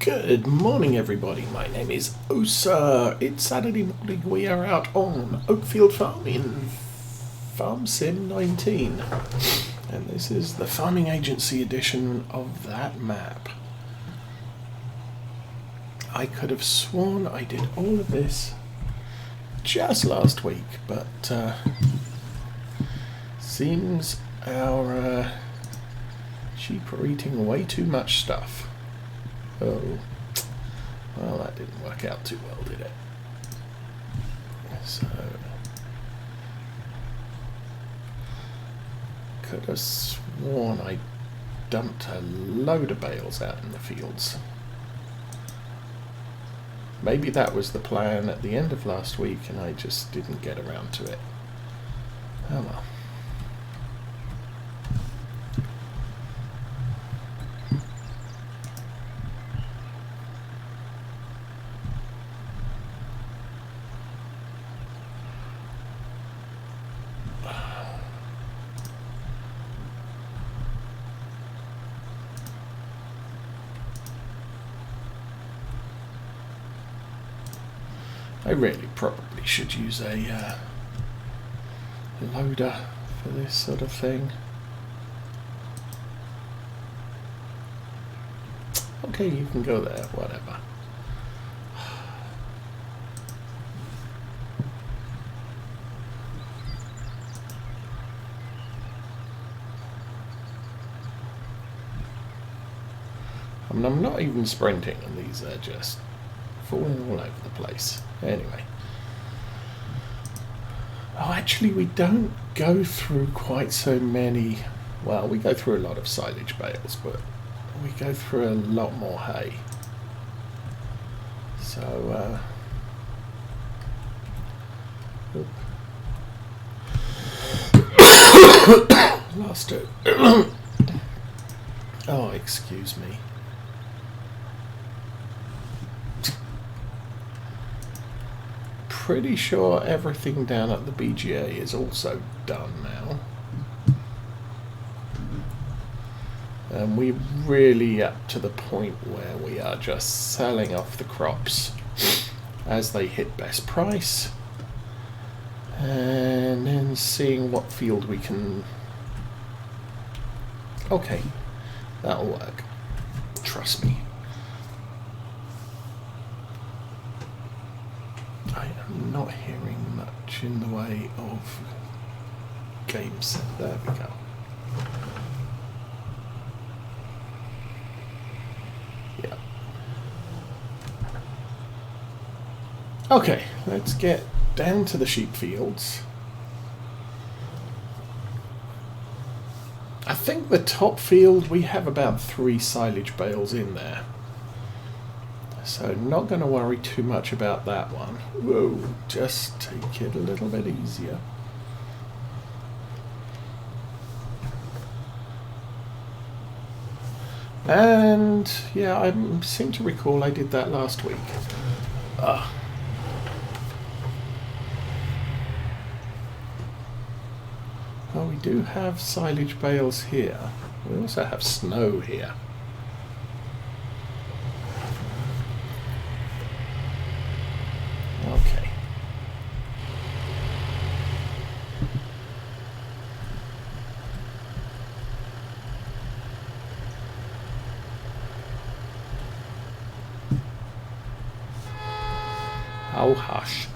Good morning, everybody. My name is Osa. It's Saturday morning. We are out on Oakfield Farm in Farm Sim 19. And this is the farming agency edition of that map. I could have sworn I did all of this just last week, but seems our sheep are eating way too much stuff. Oh, well, that didn't work out too well, did it? So, could have sworn I dumped a load of bales out in the fields. Maybe that was the plan at the end of last week and I just didn't get around to it. Oh well. I really probably should use a loader for this sort of thing. Okay, you can go there, whatever. I mean, I'm not even sprinting, and these are just falling all over the place. Anyway. Oh, actually, we don't go through quite so many. Well, we go through a lot of silage bales, but we go through a lot more hay. So, lost it. Oh, excuse me. Pretty sure everything down at the BGA is also done now. And we're really up to the point where we are just selling off the crops as they hit best price. And then seeing what field we can... Okay, that'll work. Trust me. I am not hearing much in the way of game set. There we go. Yeah. Okay, let's get down to the sheep fields. I think the top field, we have about 3 silage bales in there. So not going to worry too much about that one. Whoa, just take it a little bit easier. And yeah, I seem to recall I did that last week. Well, we do have silage bales here. We also have snow here. Okay. Oh, hush.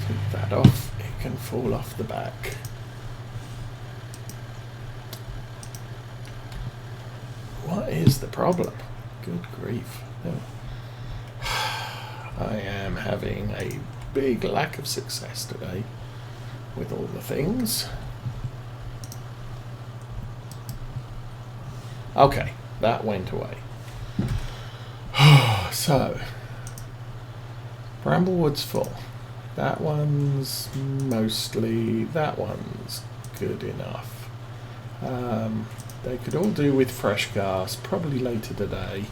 Take that off. It can fall off the back. What is the problem? Good grief. No. I am having a big lack of success today with all the things. Okay, that went away. So, Bramblewood's full. That one's mostly... That one's good enough. They could all do with fresh gas, probably later today.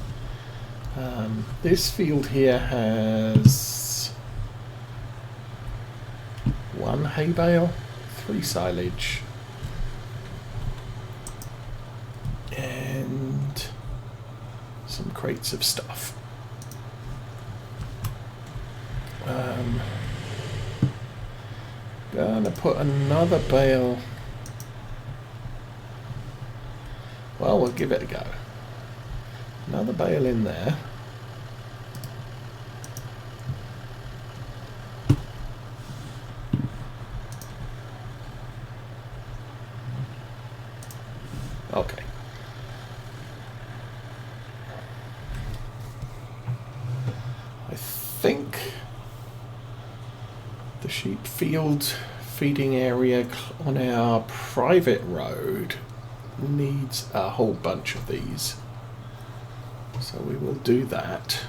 This field here has 1 hay bale, 3 silage, some crates of stuff. Gonna put another bale. Well, we'll give it a go. Another bale in there. Okay. I think the sheep field feeding area on our private road needs a whole bunch of these. So we will do that.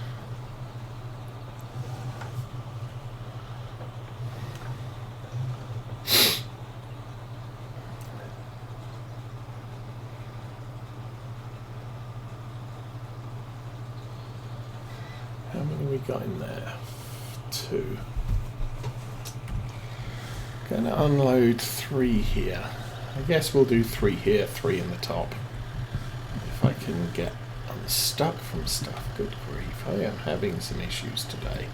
How many we got in there? 2. Gonna unload 3 here. I guess we'll do 3 here, 3 in the top. If I can get unstuck from stuff. Good grief, I am having some issues today.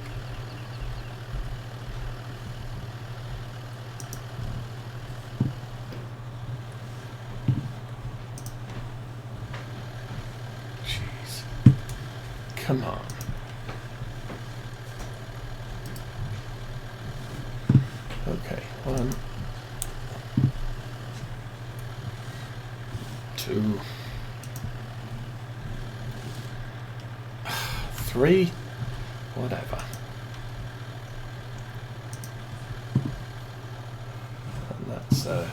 Jeez. Come on. Okay, 1, 2, 3, whatever. And that's a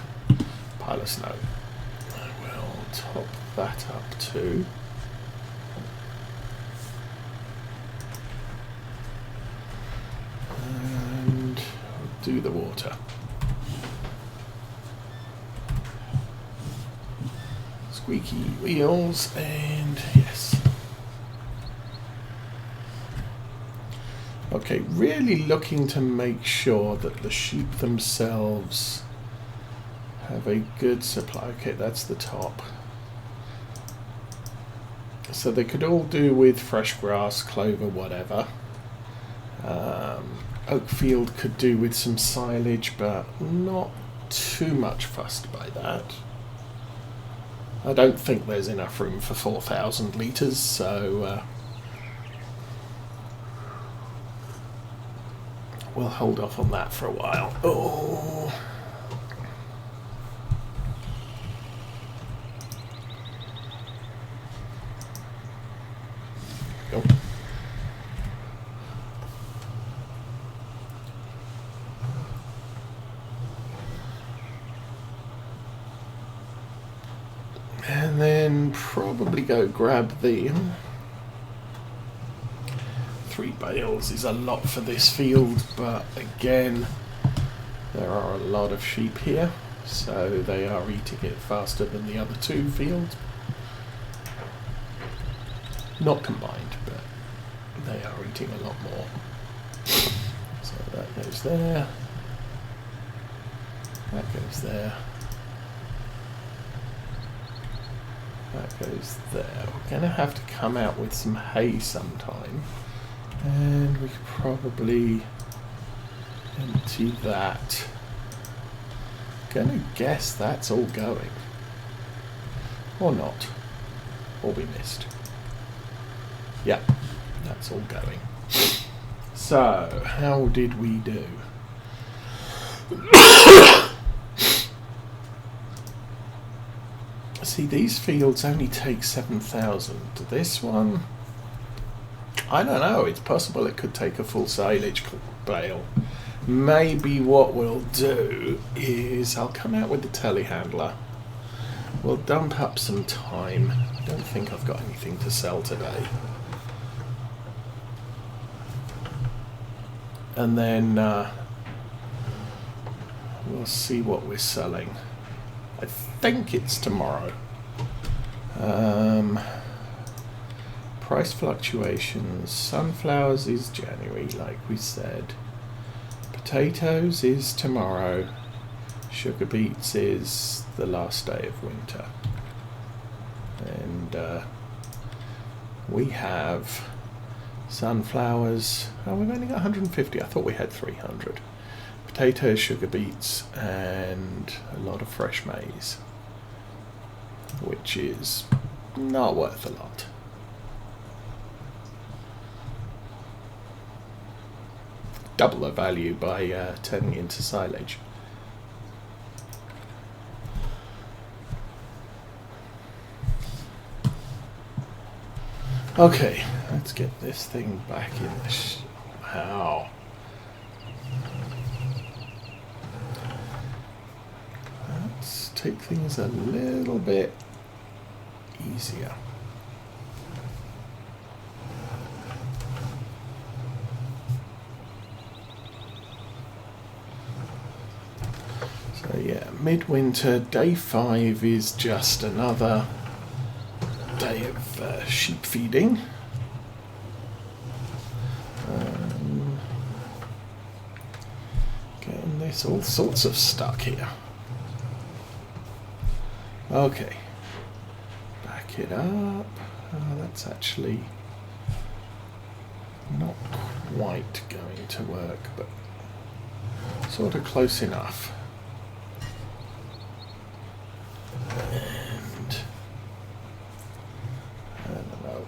pile of snow. I will top that up too. And do the water. Squeaky wheels, and yes. Okay, really looking to make sure that the sheep themselves have a good supply. Okay, that's the top. So they could all do with fresh grass, clover, whatever. Oakfield could do with some silage, but not too much fussed by that. I don't think there's enough room for 4,000 litres, so we'll hold off on that for a while. Oh. Go. And then probably go grab the 3 bales is a lot for this field, but again, there are a lot of sheep here, so they are eating it faster than the other 2 fields. Not combined, but they are eating a lot more. So that goes there. That goes there. That goes there. We're going to have to come out with some hay sometime. And we could probably empty that. Gonna guess that's all going. Or not. Or we missed. Yeah, that's all going. So, how did we do? See, these fields only take 7,000. This one, I don't know. It's possible it could take a full silage bale. Maybe what we'll do is I'll come out with the telehandler. We'll dump up some time. I don't think I've got anything to sell today. And then we'll see what we're selling. I think it's tomorrow. Price fluctuations. Sunflowers is January, like we said. Potatoes is tomorrow. Sugar beets is the last day of winter. And we have sunflowers. Oh, we've only got 150. I thought we had 300. Potatoes, sugar beets, and a lot of fresh maize, which is not worth a lot. Double the value by turning it into silage. Okay, let's get this thing back in the wow. Let's take things a little bit easier. So yeah, midwinter, day 5 is just another day of sheep feeding. Getting this all sorts of stuck here. Okay, back it up. That's actually not quite going to work, but sort of close enough. And I don't know.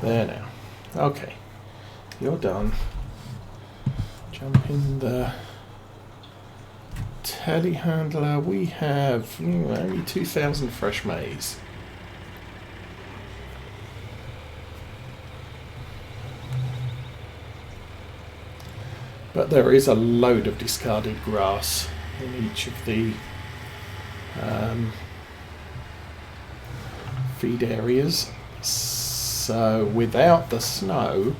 There now. Okay, you're done. Jump in the telehandler. We have only 2,000 fresh maize. But there is a load of discarded grass in each of the feed areas. So without the snow,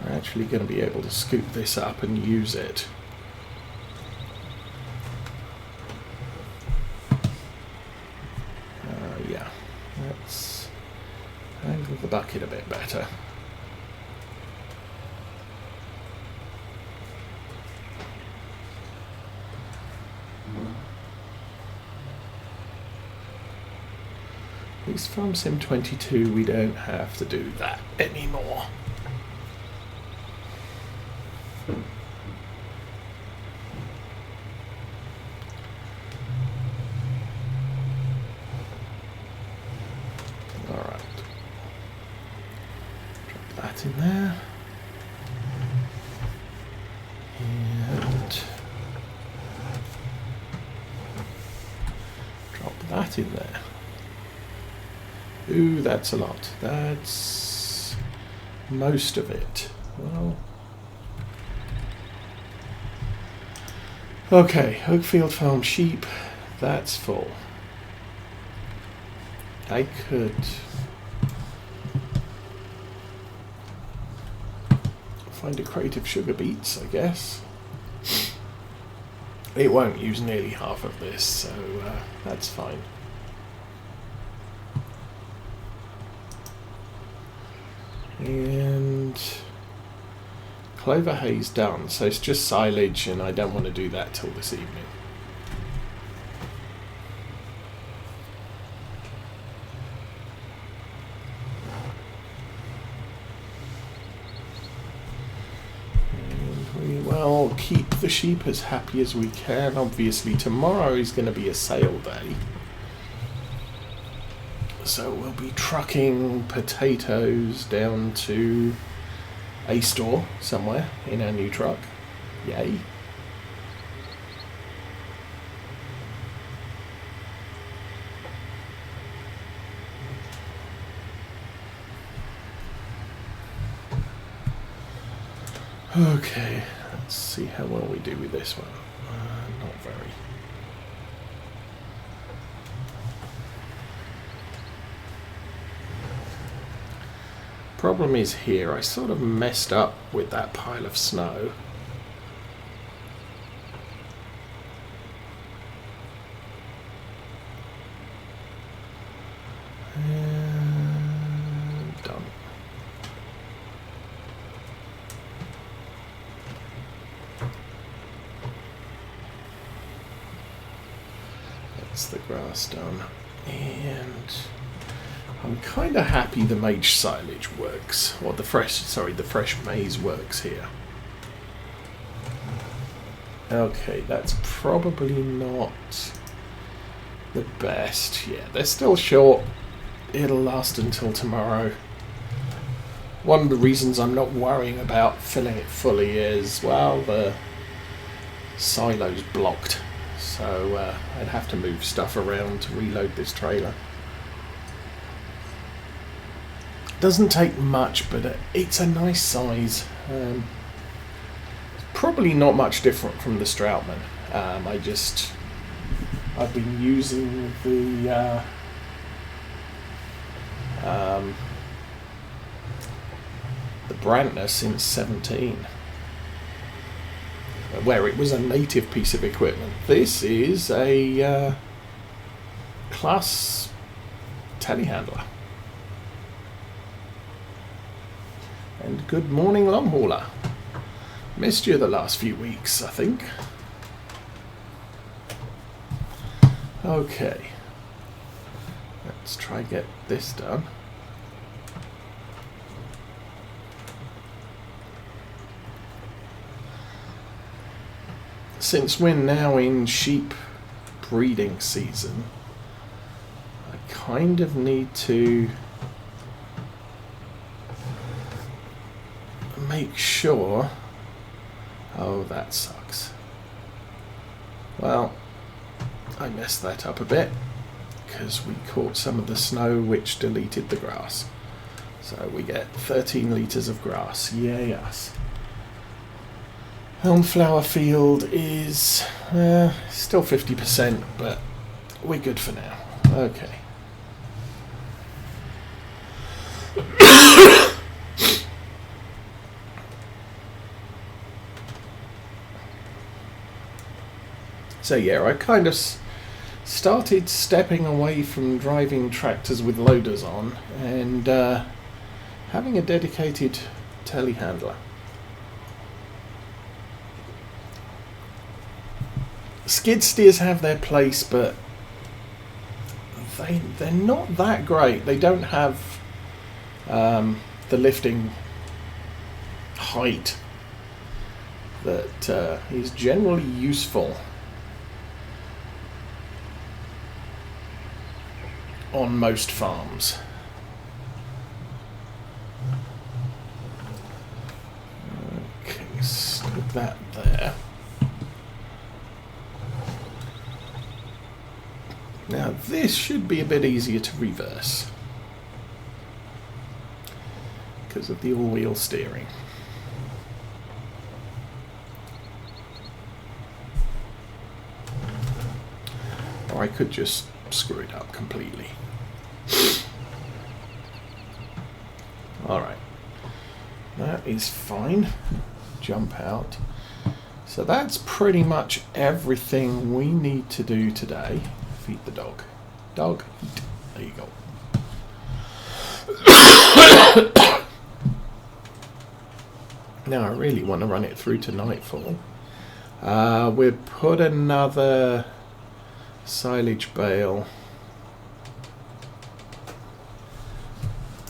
we're actually going to be able to scoop this up and use it. Yeah, let's angle the bucket a bit better. At least from Sim 22 we don't have to do that anymore. Alright. Drop that in there. And drop that in there. Ooh, that's a lot. That's most of it. Well, okay, Oakfield Farm sheep, that's full. I could find a crate of sugar beets, I guess. It won't use nearly half of this, so that's fine. And clover hay's done, so it's just silage, and I don't want to do that till this evening. And we will keep the sheep as happy as we can. Obviously tomorrow is going to be a sale day. So we'll be trucking potatoes down to a store somewhere in our new truck. Yay. Okay, let's see how well we do with this one. Not very. Problem is here, I sort of messed up with that pile of snow. And done. That's the grass done. And I'm kind of happy the maize silage works, or the fresh maize works here. Okay, that's probably not the best. Yeah, they're still short. It'll last until tomorrow. One of the reasons I'm not worrying about filling it fully is, well, the silo's blocked. So I'd have to move stuff around to reload this trailer. Doesn't take much, but it's a nice size. Probably not much different from the Stroutman. I've been using the Brantner since 17, where it was a native piece of equipment. This is a class telehandler. And good morning, long hauler. Missed you the last few weeks, I think. Okay. Let's try get this done. Since we're now in sheep breeding season, I kind of need to make sure. Oh, that sucks. Well, I messed that up a bit because we caught some of the snow which deleted the grass. So we get 13 litres of grass. Yay us. Elmflower field is still 50%, but we're good for now. Okay. So yeah, I kind of started stepping away from driving tractors with loaders on and having a dedicated telehandler. Skid steers have their place, but they're not that great. They don't have the lifting height that is generally useful on most farms. Okay, stick that there. Now this should be a bit easier to reverse because of the all-wheel steering. Or I could just screw it up completely. Alright, that is fine. Jump out. So that's pretty much everything we need to do today. Feed the dog. Dog, eat. There you go. Now I really want to run it through to nightfall. We'll put another silage bale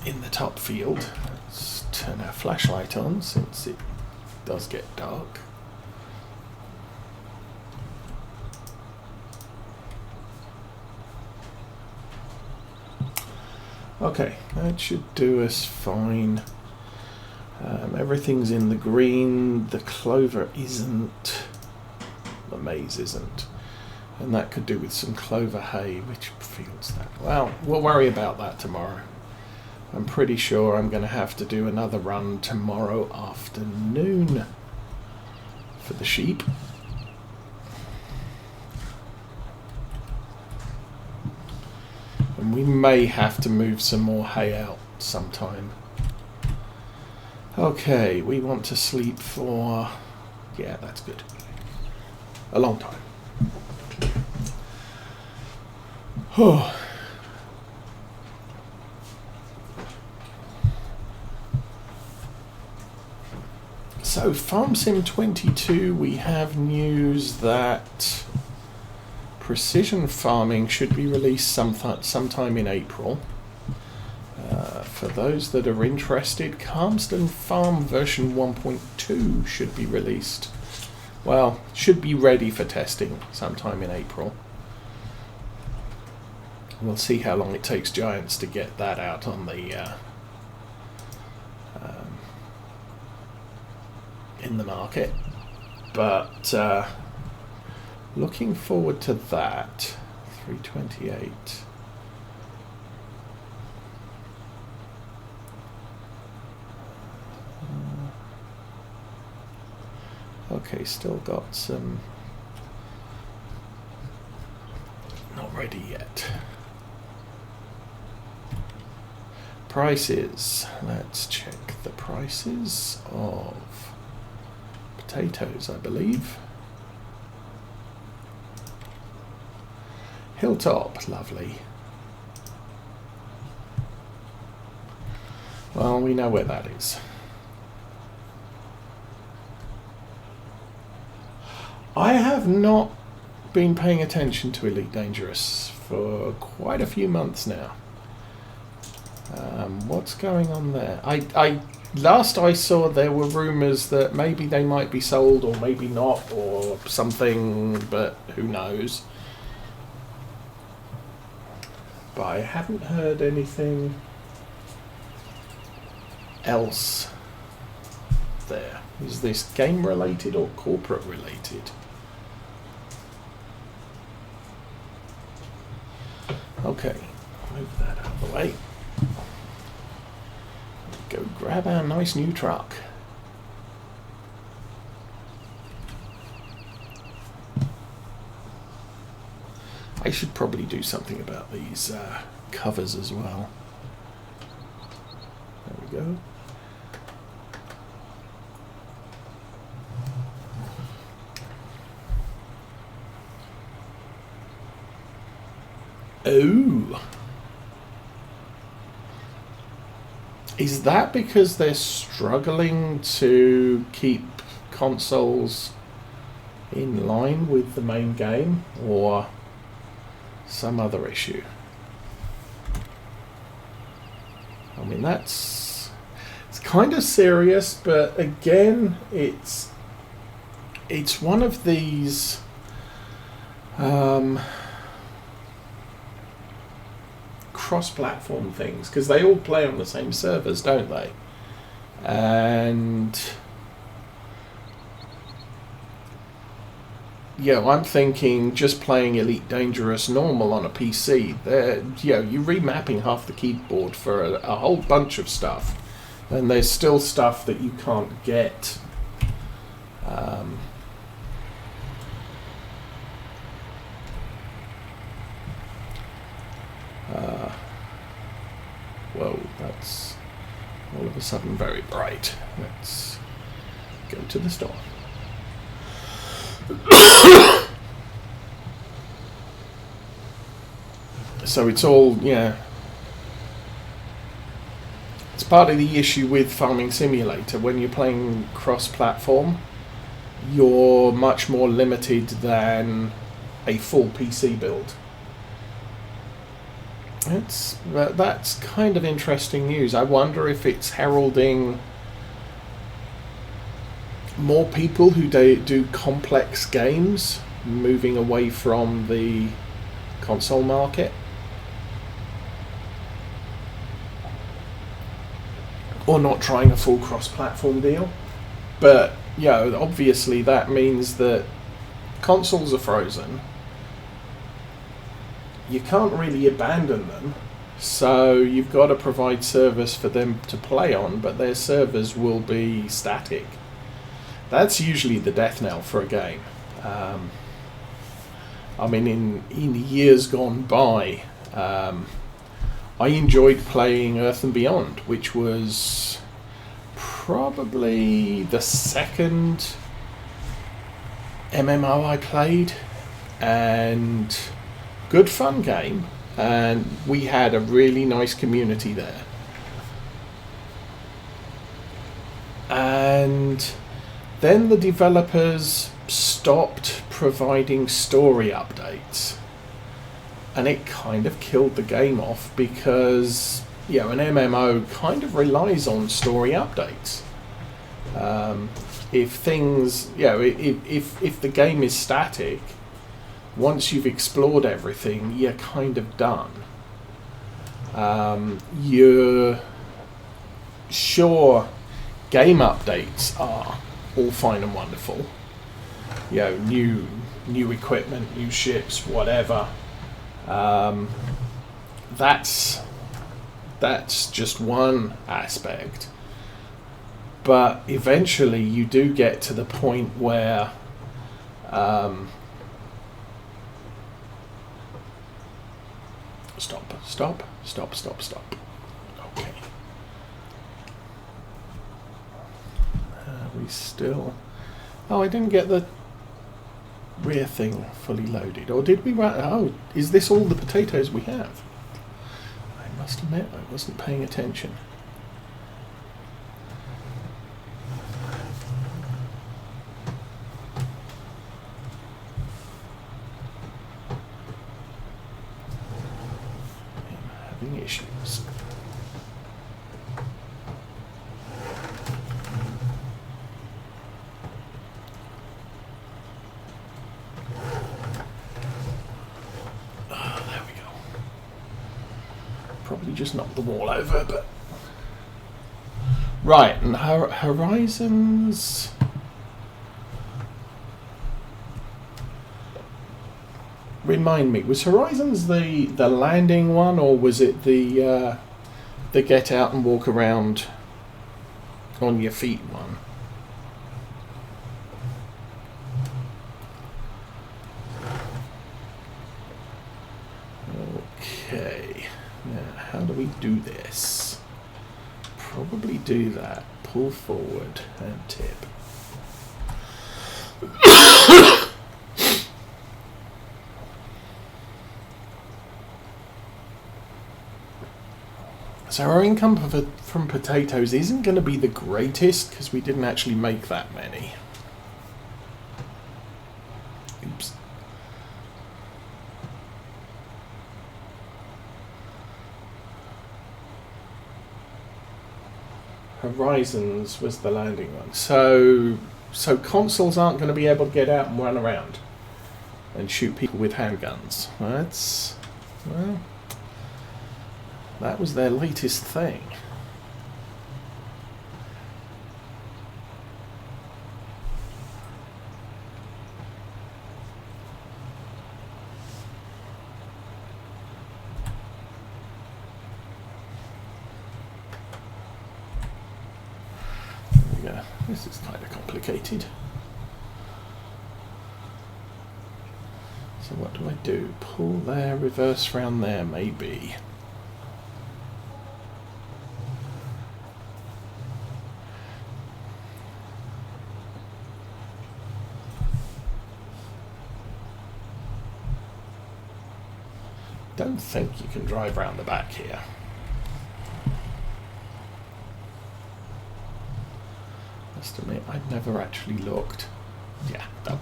in the top field. Let's turn our flashlight on since it does get dark. Okay, that should do us fine. Everything's in the green, the clover isn't, the maize isn't, and that could do with some clover hay. Which field's that? Well, we'll worry about that tomorrow. I'm pretty sure I'm going to have to do another run tomorrow afternoon for the sheep. And we may have to move some more hay out sometime. Okay, we want to sleep for, yeah, that's good, a long time. Oh. So Farm Sim 22, we have news that Precision Farming should be released sometime in April. For those that are interested, Calmsden Farm version 1.2 should be released. Well, should be ready for testing sometime in April. We'll see how long it takes Giants to get that out on the in the market. But looking forward to that. 328. Okay, still got some. Not ready yet. Prices. Let's check the prices of potatoes, I believe. Hilltop, lovely. Well, we know where that is. I have not been paying attention to Elite Dangerous for quite a few months now. What's going on there? Last I saw, there were rumours that maybe they might be sold or maybe not or something, but who knows. But I haven't heard anything else there. Is this game related or corporate related? Okay, move that out of the way. Go grab our nice new truck. I should probably do something about these covers as well. There we go. Oh. Is that because they're struggling to keep consoles in line with the main game, or some other issue? I mean, it's kind of serious, but again, it's one of these cross-platform things, because they all play on the same servers, don't they? And yeah, I'm thinking just playing Elite Dangerous normal on a PC, you're remapping half the keyboard for a whole bunch of stuff, and there's still stuff that you can't get. Whoa, that's all of a sudden very bright. Let's go to the store. So it's all, it's part of the issue with Farming Simulator. When you're playing cross-platform, you're much more limited than a full PC build. That's kind of interesting news. I wonder if it's heralding more people who do complex games moving away from the console market, or not trying a full cross-platform deal. But obviously that means that consoles are frozen. You can't really abandon them, so you've got to provide service for them to play on, but their servers will be static. That's usually the death knell for a game. I mean, in years gone by, I enjoyed playing Earth and Beyond, which was probably the second MMO I played, and good fun game, and we had a really nice community there. And then the developers stopped providing story updates, and it kind of killed the game off because, you know, an MMO kind of relies on story updates. If things, you know, if the game is static, once you've explored everything, you're kind of done. You're sure game updates are all fine and wonderful. You know, new equipment, new ships, whatever. That's just one aspect. But eventually you do get to the point where stop. Okay. We still... Oh, I didn't get the rear thing fully loaded. Or did we run... Oh, is this all the potatoes we have? I must admit, I wasn't paying attention. I'm having issues. Probably just knocked the wall over, but... Right, and Horizons... Remind me, was Horizons the landing one, or was it the get out and walk around on your feet one? Okay. Now, how do we do this? Probably do that. Pull forward and tip. So our income from potatoes isn't going to be the greatest because we didn't actually make that many. Oops. Horizons was the landing one. So consoles aren't going to be able to get out and run around and shoot people with handguns. That's, well, that was their latest thing. This is kind of complicated. So what do I do? Pull there, reverse round there, maybe. Don't think you can drive round the back here. Must admit, I'd never actually looked. Yeah, no,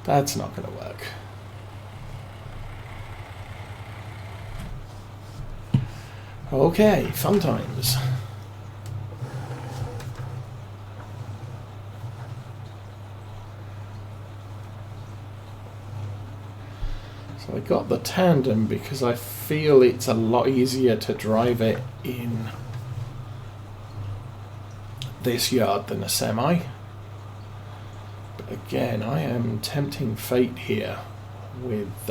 that's not going to work. Okay, fun times. So I got the tandem because I feel it's a lot easier to drive it in this yard than a semi. But again, I am tempting fate here with